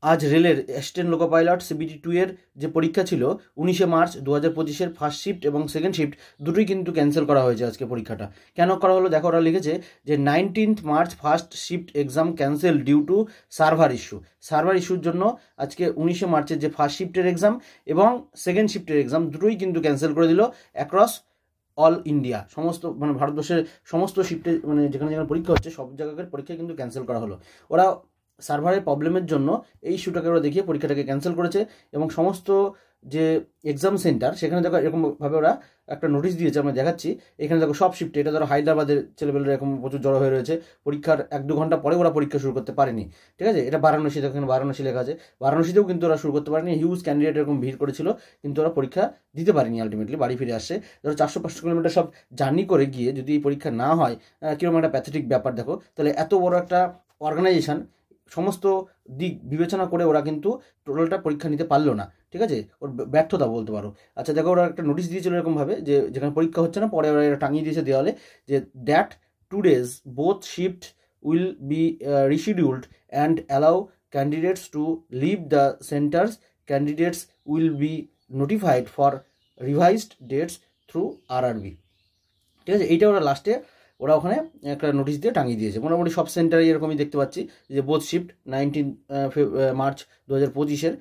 আজ রেলের assistant loco pilot CBT-2 এর যে পরীক্ষা ছিল 19শে মার্চ 2025-এর ফার্স্ট শিফট এবং সেকেন্ড শিফট দুটোই কিন্তু ক্যান্সেল করা হয়েছে আজকে পরীক্ষাটা। কেন করা হলো দেখো, ওরা লিখেছে যে 19th March first shift exam cancel due to server issue. Server ইস্যুর জন্য আজকে 19শে মার্চের যে ফার্স্ট শিফটের এক্সাম এবং সেকেন্ড শিফটের এক্সাম দুটোই কিন্তু ক্যান্সেল করে দিল অ্যাক্রস অল ইন্ডিয়া। সমস্ত মানে ভারতবর্ষের সমস্ত শিফটে মানে যেখানে যেখানে পরীক্ষা হচ্ছে সব জায়গার পরীক্ষা কিন্তু ক্যান্সেল করা হলো। ওরা সার্ভারের প্রবলেমের জন্য এই ইস্যুটাকে ওরা দেখিয়ে পরীক্ষাটাকে ক্যান্সেল করেছে এবং সমস্ত যে এক্সাম সেন্টার সেখানে দেখো এরকমভাবে ওরা একটা নোটিশ দিয়েছে, আমরা দেখাচ্ছি এখানে দেখো সব শিফটে। এটা ধরো হায়দ্রাবাদের ছেলেবেলেরা এরকম প্রচুর জড়ো হয়ে রয়েছে, পরীক্ষার 1-2 ঘন্টা পরে ওরা পরীক্ষা শুরু করতে পারেনি, ঠিক আছে। এটা বারাণসী, দেখো এখানে বারাণসী লেখা আছে, বারাণসীতেও কিন্তু ওরা শুরু করতে পারেনি। হিউজ ক্যান্ডিডেট এরকম ভিড় করেছিল কিন্তু ওরা পরীক্ষা দিতে পারেনি, আলটিমেটলি বাড়ি ফিরে আসছে। ধরো 400-500 কিলোমিটার সব জার্নি করে গিয়ে যদি এই পরীক্ষা না হয়, কীরকম একটা প্যাথেটিক ব্যাপার দেখো। তাহলে এত বড় একটা অর্গানাইজেশন সমস্ত দিক বিবেচনা করে ওরা কিন্তু টোটালটা পরীক্ষা নিতে পারলো না, ঠিক আছে, ওর ব্যর্থতা বলতে পারো। আচ্ছা দেখো, ওরা একটা নোটিশ দিয়েছিল এরকমভাবে যে যেখানে পরীক্ষা হচ্ছে না, পরে ওরা এটা টাঙিয়ে দিয়েছে দেওয়ালে যে that 2 days both shift will be rescheduled and allow candidates to leave the centers. Candidates will be notified for revised dates through RRB, ঠিক আছে। এইটা ওরা লাস্টে ওরা ওখানে একটা নোটিশ দিয়ে টাঙিয়ে দিয়েছে। মোটামুটি সব সেন্টারে এরকমই দেখতে পাচ্ছি যে বোথ শিফট 19 মার্চ 2025-এর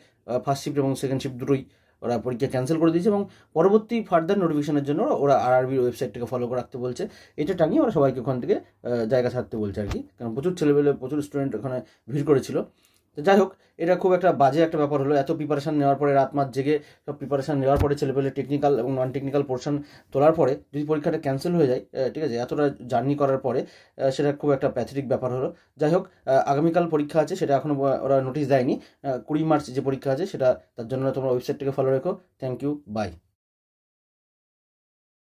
ফার্স্ট শিফট এবং সেকেন্ড শিফট দুটোই ওরা পরীক্ষা ক্যান্সেল করে দিয়েছে এবং পরবর্তী ফার্দার নোটিফিকেশনের জন্য ওরা RRBর ওয়েবসাইটটাকে ফলো করে রাখতে বলছে। এটা টাঙিয়ে ওরা সবাইকে ওখান থেকে জায়গা ছাড়তে বলছে আর কি, কারণ প্রচুর ছেলেবেলে প্রচুর স্টুডেন্ট ওখানে ভিড় করেছিল। তো যাই হোক, এটা খুব একটা বাজে একটা ব্যাপার হলো। এত প্রিপারেশান নেওয়ার পরে, রাত মাস জেগে সব প্রিপারেশান নেওয়ার পরে, ছেলেপেলে টেকনিক্যাল এবং নন টেকনিক্যাল পোর্শন তোলার পরে যদি পরীক্ষাটা ক্যান্সেল হয়ে যায়, ঠিক আছে, এতটা জার্নি করার পরে সেটা খুব একটা প্যাথেটিক ব্যাপার হলো। যাই হোক, আগামীকাল পরীক্ষা আছে, সেটা এখনও ওরা নোটিশ দেয়নি। 20 মার্চ যে পরীক্ষা আছে সেটা, তার জন্য তোমরা ওয়েবসাইটটাকে ফলো রেখো। Thank you, by.